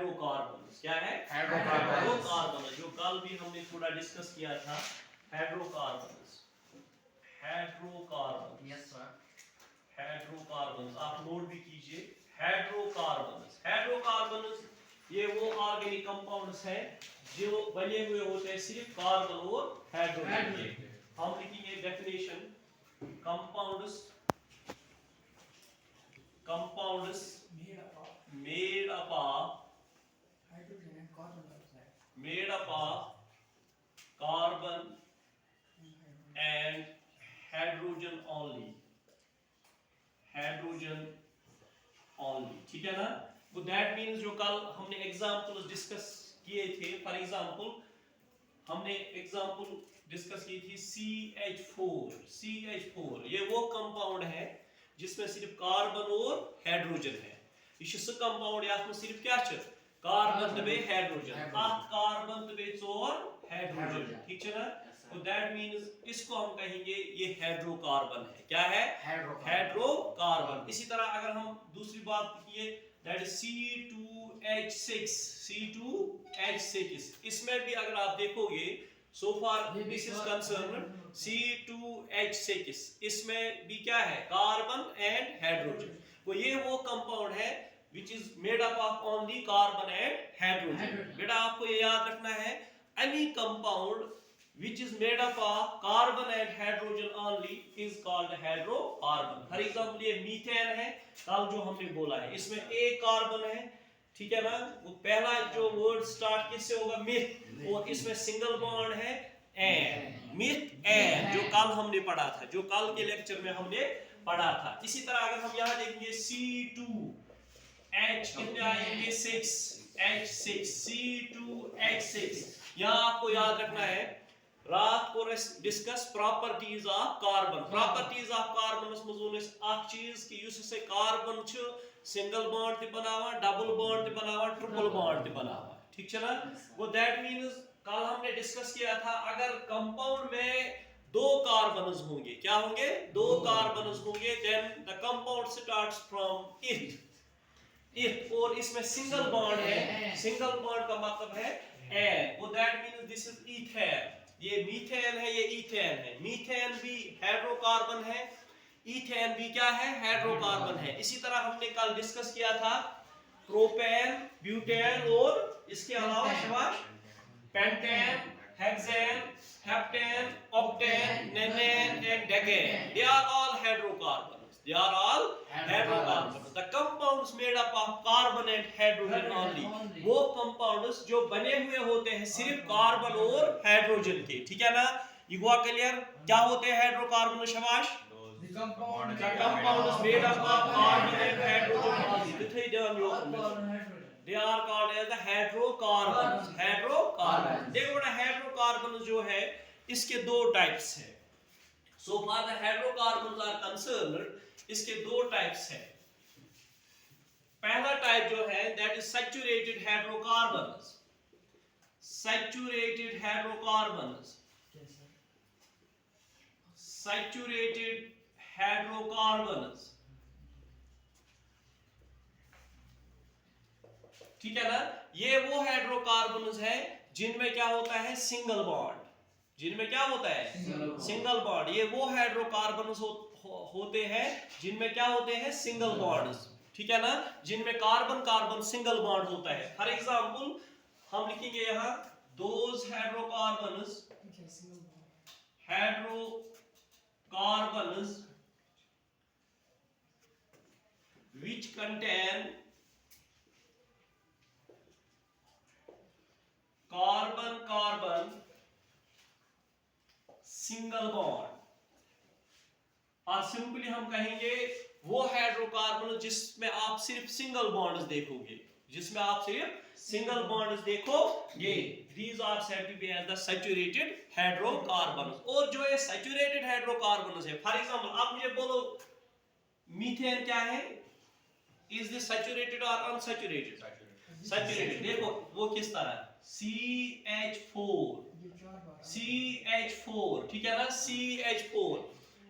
Hydrocarbons. क्या है? Hydrocarbons. जो कल भी हमने थोड़ा डिस्कस किया था, हाइड्रोकार्बन्स। Yes sir. हाइड्रोकार्बन्स आप नोट भी कीजिए। हाइड्रोकार्बन्स ये वो ऑर्गेनिक कंपाउंड्स हैं जो बने हुए होते हैं सिर्फ कार्बन और हाइड्रोजन के। हम लिखेंगे definition, compounds made up of carbon and hydrogen only, ठीक है ना? तो दैट मीन्स जो कल हमने एग्जांपल्स डिस्कस किए थे, फॉर एग्जांपल हमने एग्जांपल डिस्कस की थी CH4। ये वो कंपाउंड है जिसमें सिर्फ कार्बन और हाइड्रोजन है। ये कंपाउंड यात में सिर्फ क्या छ? कार्बन तबे हाइड्रोजन, कार्बन तबे 4 हाइड्रोजन, ठीक है ना? तो दैट मीन्स इसको हम कहेंगे ये हाइड्रोकार्बन है। क्या है? हाइड्रोकार्बन। इसी तरह अगर हम दूसरी बात किए, दैट इज C2H6, इसमें भी अगर आप देखोगे, so far this is concerned C2H6, इसमें भी क्या है? Carbon and hydrogen. तो ये वो कंपाउंड है which is made up of only carbon and hydrogen। बेटा आपको ये याद रखना है, any compound which is made up of carbon and hydrogen only is called hydrocarbon। For example ये मीथेन है, कल जो हमने बोला है, इसमें एक कार्बन है, ठीक है ना? वो पहला जो वर्ड स्टार्ट किससे होगा? मिथ, और इसमें सिंगल बॉन्ड है एन, मिथ एन, जो कल हमने पढ़ा था, जो कल के लेक्चर में हमने पढ़ा था। इसी तरह अगर हम यहाँ देखेंगे C2H कितने आएंगे? 6, H6, C2H6। यहाँ आपको याद रखना है, रात को discuss properties of carbon. Properties of carbon मज अख चीज कि से कार्बन सिंगल बॉन्ड ते बनावा, डबल बॉन्ड ते बनावा, ट्रिपल बॉन्ड ते बनावा, ठीक है ना? वो दैट मींस कल हमने डिस्कस किया था, अगर कंपाउंड में 2 कार्बन्स होंगे, क्या होंगे? 2 कार्बन्स होंगे, then the compound starts from eth, और इसमें सिंगल बॉन्ड है, सिंगल बॉन्ड का मतलब है एन, वो that means this is ethane. ये मीथेन है, ये इथेन है। मीथेन भी हाइड्रोकार्बन है, इथेन भी क्या है? हाइड्रोकार्बन है। इसी तरह हमने कल डिस्कस किया था प्रोपेन, ब्यूटेन और इसके अलावा शाबाश pentane, hexane, heptane, octane, nonane and decane. They are all hydrocarbons. The compounds made up of carbon and hydrogen only. वो compounds जो बने हुए होते हैं सिर्फ कार्बन और हाइड्रोजन के, ठीक है ना? ये हुआ क्लियर? क्या होते हैं हाइड्रोकार्बन? शाबाश। The compounds made up of carbon and hydrogen only. They are called as the hydrocarbons। देखो बेटा, हाइड्रोकार्बन जो है इसके 2 टाइप्स हैं। So far the hydrocarbons are concerned, इसके 2 टाइप्स हैं। पहला टाइप जो है that is saturated hydrocarbons। Saturated hydrocarbons ठीक है ना? ये वो हाइड्रोकार्बन्स है जिनमें क्या होता है? Single bond. जिनमें क्या होता है? Single bond. ये वो हाइड्रोकार्बन्स होते हैं जिनमें क्या होते हैं? सिंगल बॉन्ड्स, ठीक है ना? जिनमें कार्बन कार्बन सिंगल बॉन्ड होता है। फॉर एग्जांपल हम लिखेंगे यहाँ those hydrocarbons which contain carbon carbon single bond, और सिंपली हम कहेंगे वो हाइड्रोकार्बन जिसमें आप सिर्फ सिंगल बॉन्ड्स देखोगे, जिसमें आप सिर्फ सिंगल बॉन्ड्स देखोगे। These are said to be as the saturated hydrocarbons। और जो ये saturated hydrocarbons है, फॉर एग्जांपल आप मुझे बोलो मीथेन क्या है? Is this saturated or unsaturated? Saturated। देखो वो किस तरह CH4, ठीक है ना? CH4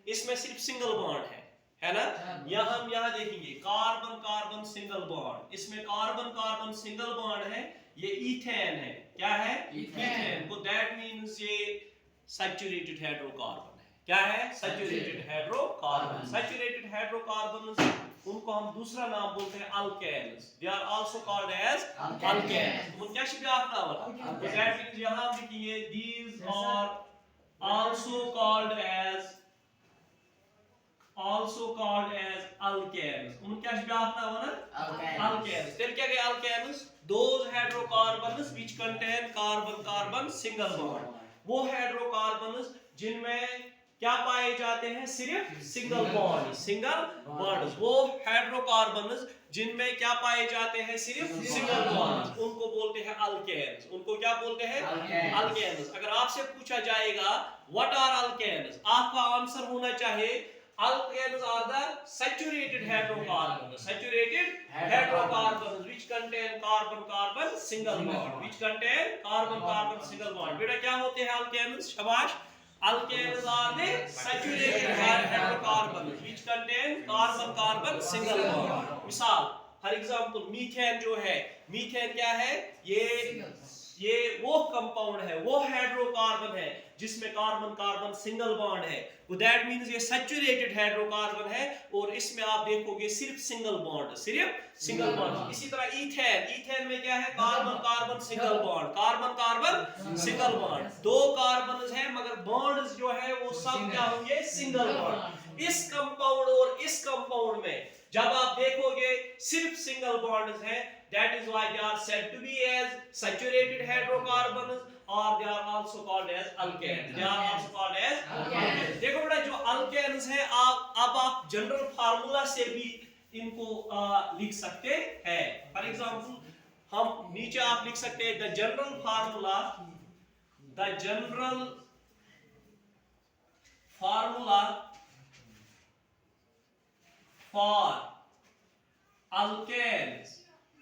इसमें सिर्फ सिंगल बॉन्ड है, है ना। हम यहाँ देखेंगे कार्बन कार्बन सिंगल बॉन्ड, इसमें कार्बन कार्बन सिंगल बॉन्ड है, ये इथेन है। क्या है? इथेन। तो दैट मींस ये सैचुरेटेड हाइड्रोकार्बन है। क्या है? Saturated hydrocarbon. सैचुरेटेड हाइड्रोकार्बन उनको हम दूसरा नाम बोलते हैं alkanes. They are also called as alkanes. तो क्या शिफ्ट आपका वाला, तो दैट मींस यहां हम लिखेंगे these are also called as alkenes. उन क्या शिफ्ट आपका वाला alkenes. फिर क्या गया alkenes? Those hydrocarbons which contain carbon carbon single bond. वो हाइड्रोकार्बन्स जिनमें क्या पाए जाते हैं? सिर्फ सिंगल बॉन्ड। वो हाइड्रोकार्बन्स जिनमें क्या पाए जाते हैं? सिर्फ सिंगल बॉन्ड, उनको बोलते हैं अल्केन्स। उनको क्या बोलते हैं? अल्केन्स। अगर आपसे पूछा जाएगा व्हाट आर अल्केन्स, आपका आंसर होना चाहिए alkenes are the saturated hydrocarbons which contain carbon carbon single bond, बेटा क्या होते हैं alkenes? शाबाश। alkenes are the saturated hydrocarbons which contain carbon carbon single bond. मिसाल फॉर एग्जांपल मीथेन जो है, मीथेन क्या है? ये वो कंपाउंड है, वो हाइड्रोकार्बन है जिसमें कार्बन कार्बन सिंगल बॉन्ड है। तो दैट मींस ये सैचुरेटेड हाइड्रोकार्बन है और इसमें आप देखोगे सिर्फ सिंगल बॉन्ड। इसी तरह ईथेन में क्या है? Carbon carbon single bond. दो कार्बन्स हैं मगर बॉन्ड्स जो है वो सब क्या होंगे? Single bond. इस कंपाउंड और इस कंपाउंड में जब आप देखोगे सिर्फ सिंगल बॉन्ड्स हैं, that is why they are said to be as saturated hydrocarbons or they are also called as alkanes. देखो बेटा जो alkanes हैं अब आप जनरल फार्मूला से भी इनको लिख सकते हैं। फॉर एग्जांपल हम नीचे आप लिख सकते हैं the general formula for alkanes।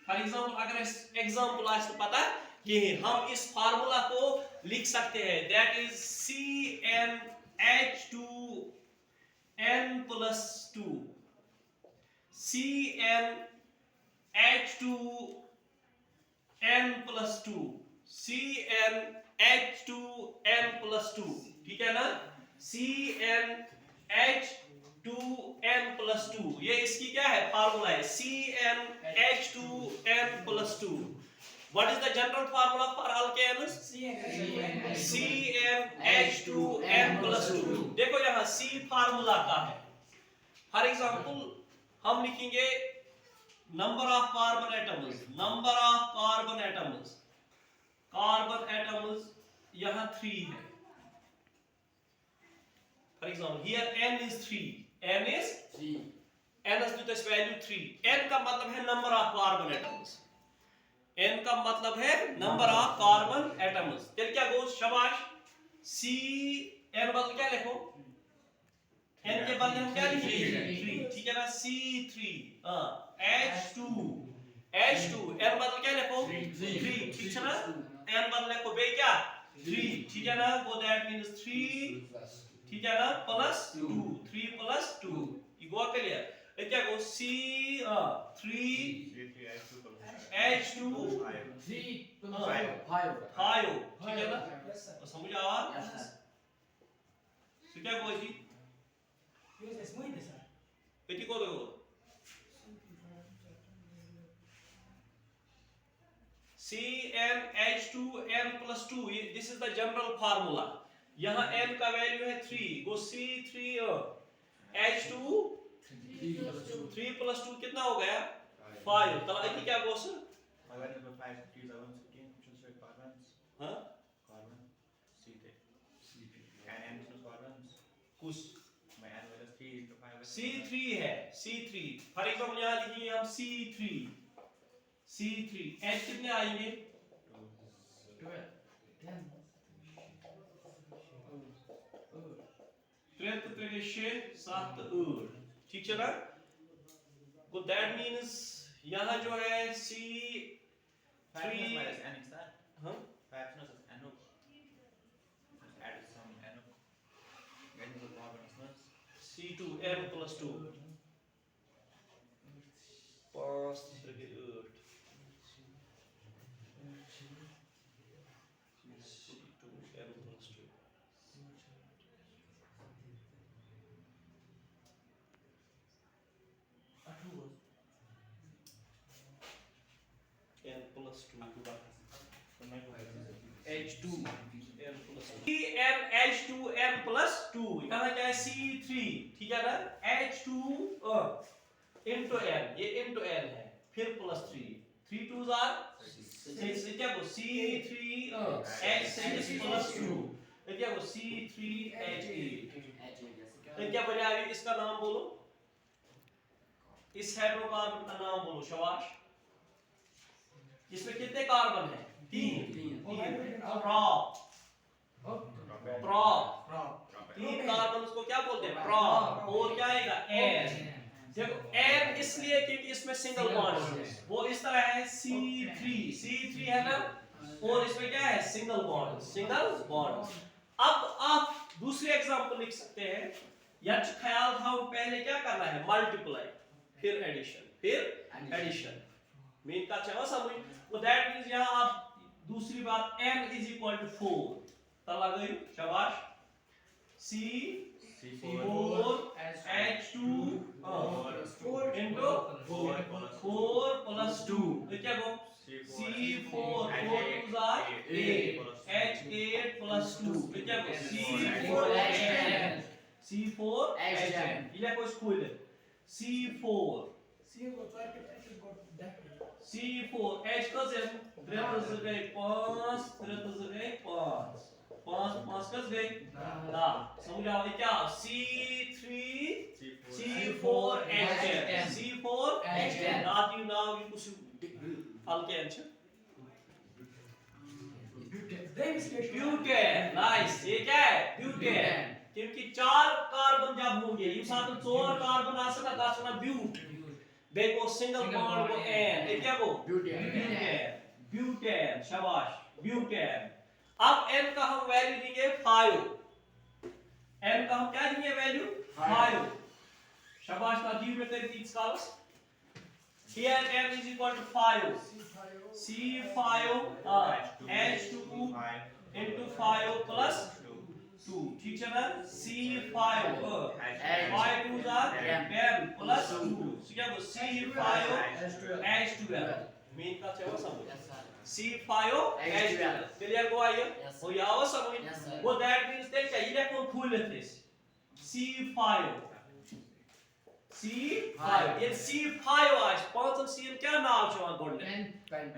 For example अगर इस एग्जांपल आज तो पता कि हम इस फार्मूला को लिख सकते हैं, दैट इज CnH2n+2 CnH2n+2 ठीक है ना। CnH2n+2 ये इसकी क्या है? फार्मूला है CnH2n+2। What is the general formula for alkanes? CnH2n+2। देखो यहाँ C फार्मूला का है। फॉर एग्जांपल हम लिखेंगे नंबर ऑफ कार्बन एटम्स यहाँ 3 है। For example, here n is 3. n has to this value 3. n का मतलब है number of carbon atoms. n का मतलब है number of carbon atoms. फिर क्या goes? शाबाश। C n बदल क्या लिखो? n के बदले हम क्या लिखेंगे? 3 ठीक है ना। C3 H2 n बदल क्या लिखो? 3 ठीक है ना। n बदल लिखो बे क्या? 3 ठीक है ना। वो that means 3 ठीक है ना प्लस 2 3 + 2 ये गो क्लियर। क्या गो C 3 H2 3 5 ठीक है ना। समझ आवा तो क्या गो जी बेटी को देखो CnH2n+2 this is the general formula. यहाँ n का वैल्यू है 3 गो C3 H2 3 + 2 कितना हो गया? 5। तो अभी क्या गो सर? हाँ कुछ C3 है C3। फॉर एग्जांपल यहाँ लिखिए हम C3 H कितने आएंगे? 7 ठीक है ना। तो दैट मींस यहाँ जो है C3 हाँ C2n+2 5 3 8 C2n plus 2 n plus 2 h2 n plus 2 n h2 n plus 2 यहाँ क्या है c3 ठीक है ना h2 into n ये into n है फिर plus 3 3 2s are 6 क्या को c3 h6 plus 2 क्या को c3 h8 क्या बना अभी इसका नाम बोलो इस हाइड्रोकार्बन का नाम बोलो शाबाश इसमें कितने कार्बन हैं 3 prop 3 कार्बन उसको क्या बोलते हैं prop और क्या आएगा n देखो n इसलिए क्योंकि इसमें सिंगल बॉन्ड है वो इस तरह है C3 है ना और इसमें क्या है सिंगल बॉन्ड अब आप दूसरे एग्जांपल लिख सकते हैं या ख्याल था पहले क्या करना है मल्टीप्लाई फिर एडिशन मीन का चाहे समझ तो दैट मींस यहां आप दूसरी बात n = 4 तला गई शाबाश C4 H2 into 4 plus 2 तो क्या हो C4 4 2s are 8 H8 plus 2 तो क्या हो C4 H10 ये कोई स्कूल है C4 H का से 3 5 3 5 5 कस गई ना समझ आओ ये क्या C4 H10 now you कुछ alkane छ ब्यूटेन नाइस ये क्या है ब्यूटेन क्योंकि 4 कार्बन जब होंगे ये साथ 4 कार्बन आसना दासना ब्यूट देखो सिंगल बॉन्ड को n ये क्या को ब्यूटेन शाबाश ब्यूटेन अब n का हम वैल्यू देंगे 5 n का हम क्या देंगे वैल्यू 5 शाबाश का गिव में 3 scholars here n is equal to 5 C5 H2 into 5 plus 2 ठीक है ना C5 5 2s are 10 plus 2 so क्या हो C5 H12 मीन का चाहिए समझ C5 H12 क्लियर को आइए वो याव समझ वो दैट मींस देन चाहिए कौन फुल लेते C5 ये C5 आज पांचम सीएम क्या नाम छवा गोल्ड पेंट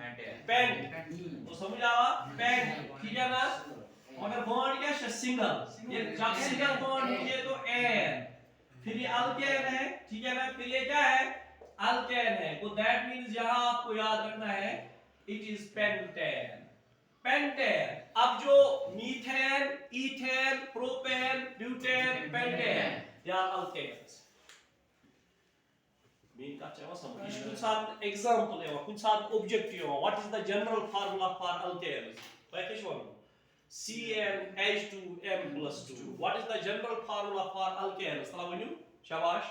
तो समझ आवा पेंट ठीक है ना मगर बॉन्ड क्या है सिंगल ये जब सिंगल बॉन्ड होगी तो n फिर ये अल्केन है ठीक है ना फिर ये क्या है अल्केन है तो दैट मींस यहां आपको याद रखना है इट इज पेंटेन अब जो methane ethane propane butane pentane they are alkanes mean का चाहे समझ कुछ साथ एग्जांपल है कुछ साथ objective what is the general formula for alkanes package one CnH2n+2 what is the general formula for alkanes तला वन्यू शाबाश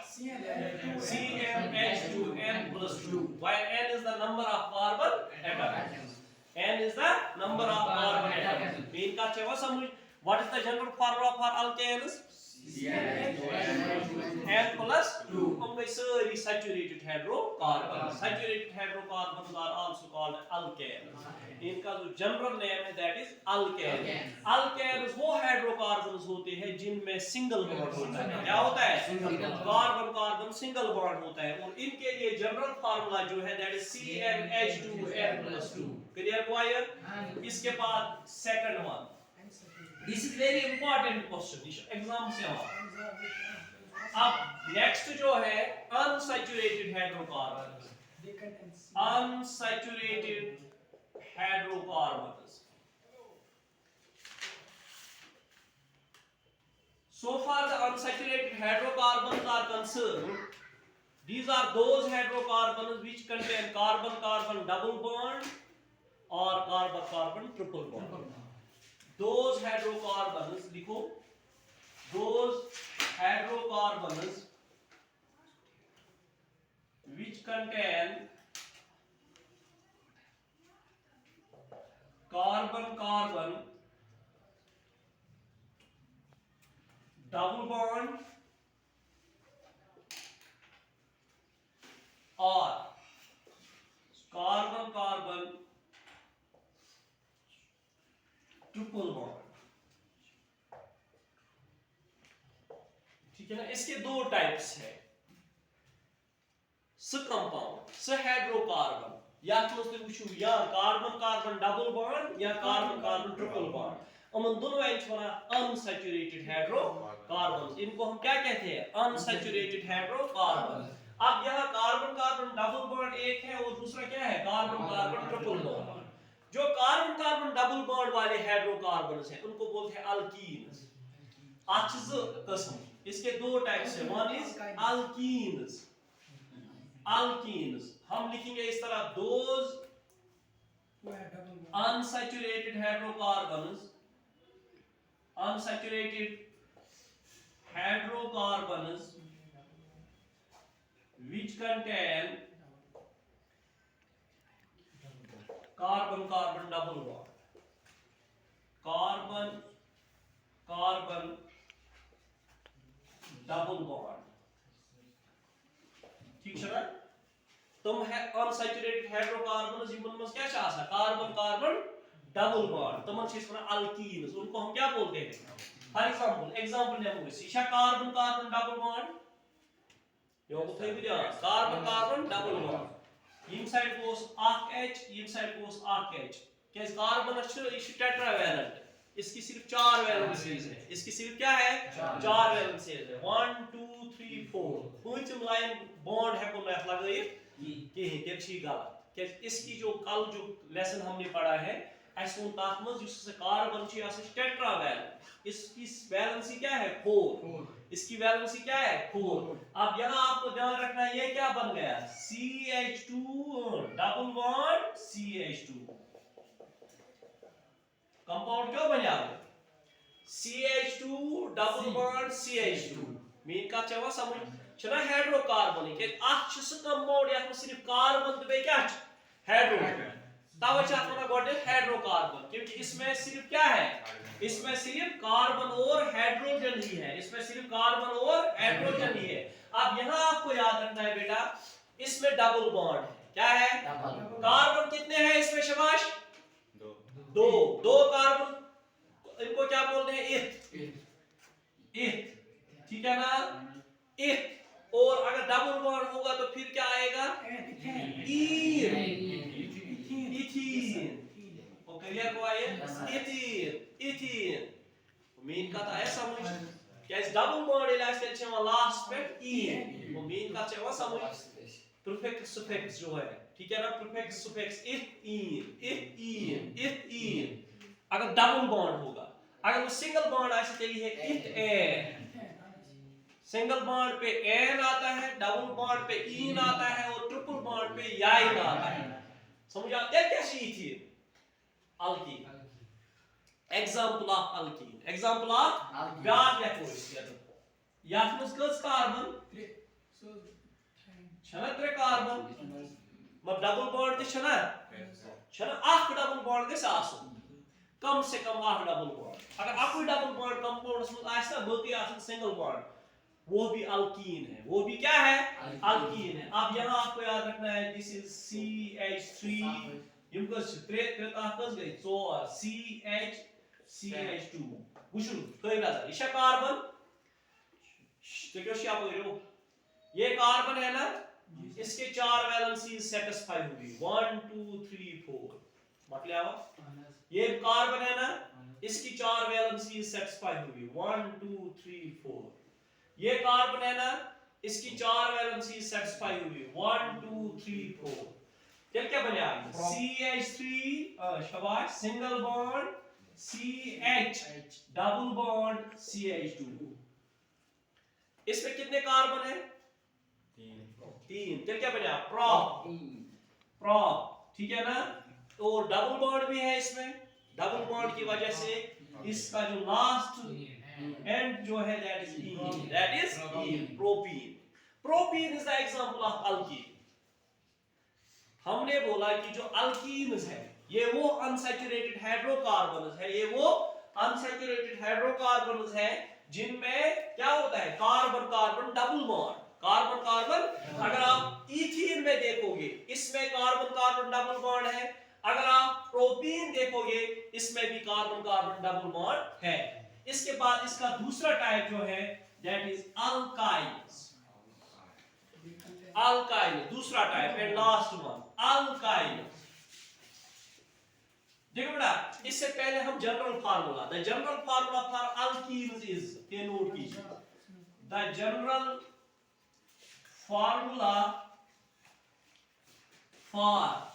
CnH2n+2 where n is the number of carbon atoms n is the number of carbon atoms mean का चाहे समझ what is the general formula for alkanes n+2 हम गए सारी saturated hydrocarbons are also called alkanes इनका जो general name है that is alkanes वो हाइड्रोकार्बन्स होते हैं जिनमें सिंगल बॉन्ड होता है क्या होता है कार्बन सिंगल बॉन्ड होता है और इनके लिए जनरल फार्मूला जो है दैट इज CnH2n+2 क्लियर हुआ ये इसके बाद second one this is very important question exam से हुआ अब नेक्स्ट जो है unsaturated hydrocarbons unsaturated hydrocarbons. So far the unsaturated hydrocarbons are concerned. These are those hydrocarbons which contain carbon-carbon double bond or carbon-carbon triple bond. Those hydrocarbons, लिखो, those hydrocarbons which contain carbon double bond or carbon triple bond. ठीक है ना, इसके दो types है, स compound स hydrocarbon या वुचू या कार्बन डबल बॉन्ड या कार्बन ट्रिपल बॉन्ड, उन दोनों अनसैचुरेटेड हाइड्रोकार्बन, इनको हम क्या कहते हैं, अनसैचुरेटेड हाइड्रोकार्बन। अब यहाँ कार्बन डबल बॉन्ड एक है और दूसरा क्या है, कार्बन ट्रिपल बॉन्ड। जो कार्बन डबल बॉन्ड वाले हाइड्रोकार्बन हैं उनको बोलते हैं अल्कीन्स। किस्म, इसके दो टाइप्स हैं, वन इज अल्कीन्स हम लिखेंगे इस तरह, those unsaturated hydrocarbons which contain carbon double bond, carbon double bond, ठीक है ना। तुम है अनसैचुरेटेड हाइड्रोकार्बन्स यमन में क्या छा कार्बन डबल बॉन्ड, तुम अल्कीन्स, उनको हम क्या बोलते हैं। फॉर एग्जांपल लेमो इशा कार्बन डबल बॉन्ड यो थे भी कार्बन डबल बॉन्ड, यम साइड गोस अक H, यम साइड गोस अक H, केस कार्बन टेट्रावैलेंट, इसकी सिर्फ 4 वैलेंसीज है, इसकी सिर्फ क्या है 4 वैलेंसीज है, 1 2 3 4, पूंचम लाइन बॉन्ड है को लगाइए कहीं तेल गलत, क्या इसकी जो कल जो लेसन हमने पढ़ा है कार्बन टेट्रावैलेंट, इसकी वैलेंसी क्या है 4, इसकी वैलेंसी क्या है 4। अब यहाँ आपको ध्यान रखना है, ये क्या बन गया CH2 double bond CH2, compound क्यों बन जाए CH2 double bond CH2, mean का चवा समझ छना हाइड्रोकार्बन के कंपाउंड या सिर्फ कार्बन तो बे क्या हाइड्रोजन, तब चाहता गोटे हाइड्रोकार्बन, क्योंकि इसमें सिर्फ क्या है, इसमें सिर्फ कार्बन और हाइड्रोजन ही है, इसमें सिर्फ कार्बन और हाइड्रोजन ही है। अब यहाँ आपको याद रखना है बेटा, इसमें डबल बॉन्ड है, क्या है कार्बन कितने हैं इसमें शबाश, दो कार्बन, इनको क्या बोलते हैं इथ, ठीक है ना, इथ। और अगर डबल बॉन्ड होगा तो फिर क्या आएगा इथीन, और क्लियर को आए इथीन, मीन का था समझ क्या इस डबल बॉन्ड इलाज के चेवा लास्ट पे इन, वो मीन का चेवा समझ प्रीफिक्स सुफिक्स जो है, ठीक है ना, प्रीफिक्स सुफिक्स इथीन अगर डबल बॉन्ड होगा, अगर वो सिंगल बॉन्ड ऐसे चली है इथेन, सिंगल बॉन्ड पे एन आता है, डबल बॉन्ड पे इन आता है और ट्रिपल बॉन्ड पे याइन आता है, समझ आते हैं क्या चीज थी alkyne, example of alkyne, example of ब्याज लेखो यात मस कस कार्बन छना 3 कार्बन, मतलब डबल बॉन्ड ते छना अख डबल बॉन्ड गस आसन, कम से कम 8 डबल बॉन्ड, अगर अक डबल बॉन्ड कंपाउंड्स में आए ना बाकी आसन सिंगल बॉन्ड, वो भी अल्कीन है, वो भी क्या है अल्कीन है। अब यहाँ आपको याद रखना है दिस इज CH3, यम कस 3 कस गई 4 CH2 वुचु कई नजर इशा कार्बन तो क्या शिया पकड़ो, ये कार्बन है ना, इसके 4 वैलेंसी सेटिस्फाई हुई 1 2 3 4, मतलब ये कार्बन है ना, इसकी 4 वैलेंसी सेटिस्फाई हुई 1 2 3 4, ये कार्बन है ना, इसकी 4 वैलेंसी सेटिस्फाई हुई 1 2 3 4, फिर क्या बना CH3 शाबाश single bond CH double bond CH2, इसमें कितने कार्बन है 3, फिर क्या बना प्रोप, ठीक है ना, और डबल बॉन्ड भी है इसमें, डबल बॉन्ड की वजह से इसका जो लास्ट एंड जो है that is ene, propene is the example of alkene, हमने बोला कि जो अल्कीन्स है ये वो अनसैचुरेटेड हाइड्रोकार्बन्स है, ये वो अनसैचुरेटेड हाइड्रोकार्बन्स है जिनमें क्या होता है carbon carbon double bond, carbon carbon. अगर आप इथीन में देखोगे इसमें कार्बन कार्बन डबल बॉन्ड है, अगर आप प्रोपीन देखोगे इसमें भी कार्बन कार्बन डबल बॉन्ड है। इसके बाद इसका दूसरा टाइप जो है दैट इज अल्काइन्स। अल्काइल दूसरा टाइप है, लास्ट वन अल्काइल। देखो बेटा इससे पहले हम general formula, the general formula for alkenes is, ये नोट कीजिए, the general formula for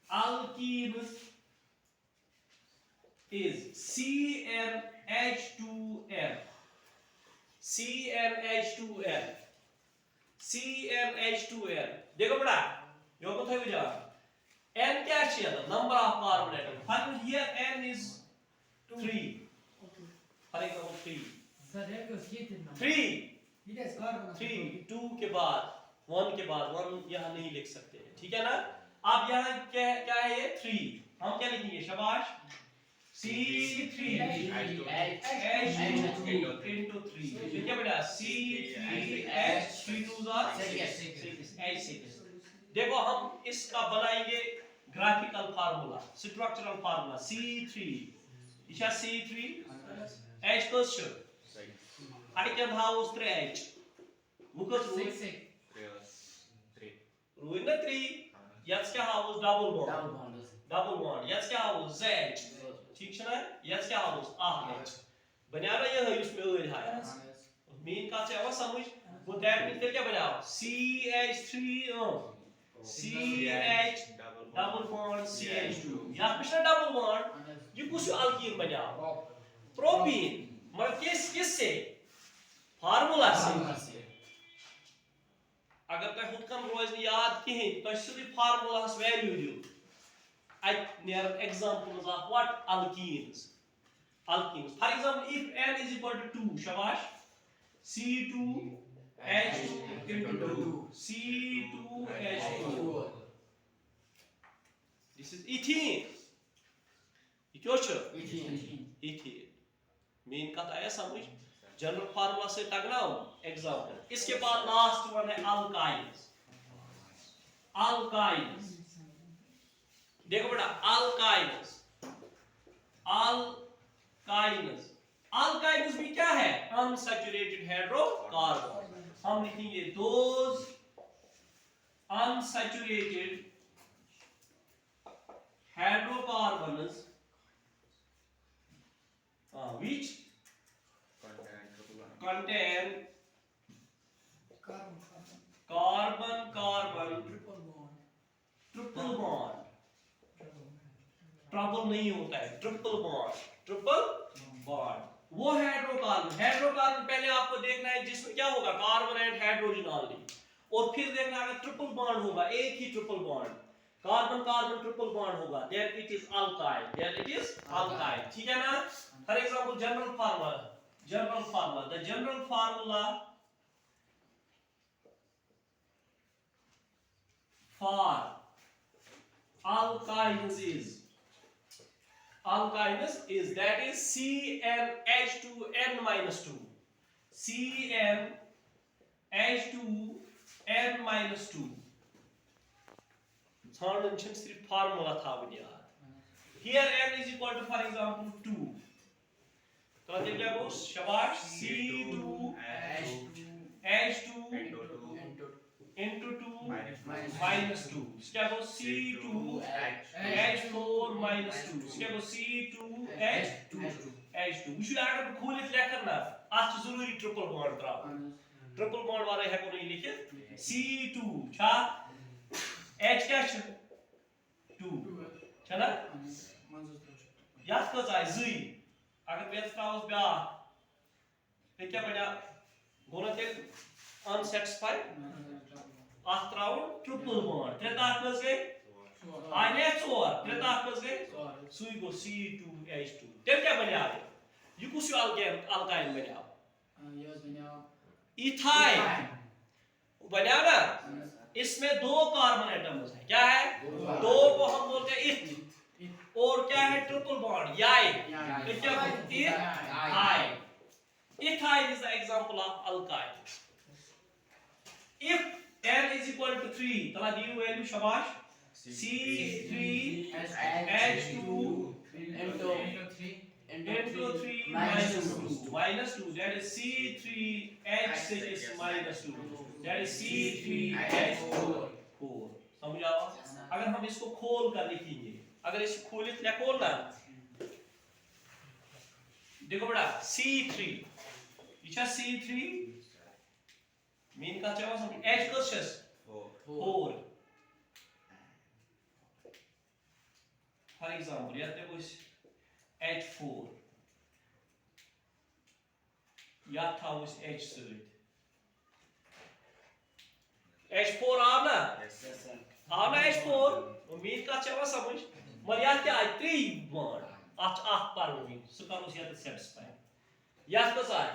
alkenes is CnH2n, CnH2n, CnH2n। देखो बेटा यो को थई जा n क्या है, number of carbon atom. Final here n is 3, for example 3 3 2 के बाद 1 के बाद 1 यहां नहीं लिख सकते, ठीक है ना। अब यहाँ क्या है ये 3, हम क्या लिखेंगे शाबाश C3H2 into 3, ठीक है बेटा C3H3 H6। देखो हम इसका बनाएंगे graphical formula, structural formula C3 इशा C3 H कस आइटम हाउस 3H मुकस रूल ना 3 jetzt क्या हाउस डबल बॉन्ड jetzt क्या हाउस Z, ठीक है ना, jetzt क्या हाउस AH बना रहा है इसमें और है मेन का से समझ वो दैट मीन क्या बना CH3 CH double bond CH2 या पिछला डबल बॉन्ड ये कुछ अल्कीन बना प्रोपीन, मतलब किस से फार्मूला से। अगर तुम हुतकन रोज याद कहीं तो सिर्फ फार्मूलास वैल्यू दियो at near examples of what alkenes for example if n is equal to 2 shabash C2H2 into 2 C2H2 this is ethene ethene main कथ आया समझ, जनरल फार्मूला से टकराओ एग्जांपल। इसके बाद लास्ट वन है अल्काइन्स। अल्काइन्स देखो बेटा अल्काइन्स अल्काइन्स भी क्या है अनसैचुरेटेड हाइड्रोकार्बन। हम लिखेंगे those unsaturated hydrocarbons which contain carbon triple bond, trouble नहीं होता है ट्रिपल बॉन्ड वो हाइड्रोकार्बन पहले आपको देखना है जिसमें क्या होगा कार्बन एंड हाइड्रोजन ऑनली, और फिर देखना अगर ट्रिपल बॉन्ड होगा एक ही triple bond carbon carbon triple bond होगा देन इट इज अल्काइल, ठीक है ना। For example general formula the general formula for alkynes is that is CnH2n minus 2 CnH2n minus 2 छाड़न छन सिर्फ फार्मूला था याद। here n is equal to for example 2 तो क्या हो शाबाश C2H2 into 2 minus 2 क्या हो C2H4 minus 2 क्या हो C2H2 वो शुरू अगर खोलित लेकर ना आज जरूरी ट्रिपल बॉन्ड ट्रिपल बॉन्ड वाले है को नहीं लिखे C2 छा H क्या छ 2 छना याद कर जाए जी अगर बेस ट्राउस ब्या फिर क्या बना गोना ते अनसैटिस्फाइड आत्राउन ट्रिपल बॉन्ड त्रेता कस गए आने 4 त्रेता कस गए सुई गो C2H2 तेम क्या बना ये कुछ अल्काइन बना इथाइन बना ना इसमें 2 कार्बन एटम्स हैं। क्या है? 2 को हम बोलते हैं इथ। और क्या है? ट्रिपल बॉन्ड याई। तो क्या बोलते हैं? Ethyl. Ethyl is the example of alkyl. If n is equal to 3, तला दी हुई वैल्यू शाबाश C3H2 into 3 minus 2 that is C3H6 minus 2 that is C3H4। समझ आओ? अगर हम इसको खोल कर लिखेंगे, अगर इसको खोलित लिखो ना, देखो बेटा C3 ये C3 मीन का चाहो समझ H कस 4 फॉर एग्जांपल या देखो H4 या था उस H सहित H4 आव ना H4 मीन का चाहो समझ मगर या क्या 3 बॉन्ड आठ पर मीन सुकारोस या सेटिस्फाई या कस आए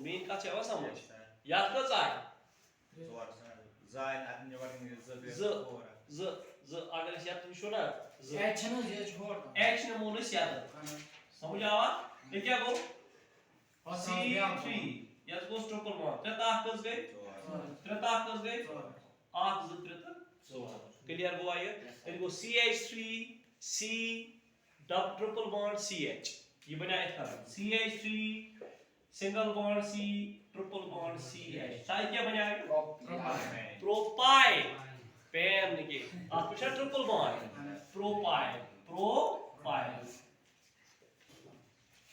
मीन का चाहो समझ या कस आए ज अगर इस याद तुम ना H ने मोनस याद समझ आवा ये क्या गो C3 यस गो ट्रिपल बॉन्ड त्रेता कस गए 8 ज त्रेता क्लियर गो आए ये गो CH3 C double triple bond CH ये बना है CH3 single bond C triple bond CH side क्या बना है प्रोपाइल पैन के आपका ट्रिपल बॉन्ड प्रोपाइल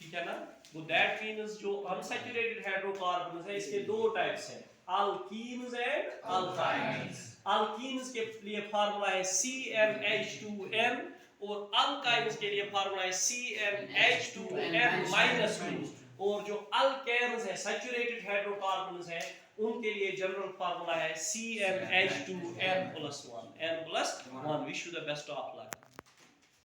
ठीक है ना? वो दैट मींस जो अनसैचुरेटेड हाइड्रोकार्बन्स है इसके 2 टाइप्स हैं अल्कीन्स एंड अल्काइन्स। अल्कीन्स के लिए फार्मूला है CmH2n और अल्काइन्स के लिए फार्मूला है CmH2n-2 और जो अल्केन्स है सैचुरेटेड हाइड्रोकार्बन्स है उनके लिए जनरल फार्मूला है CmH2n+1 n+1। Wish you the best of luck.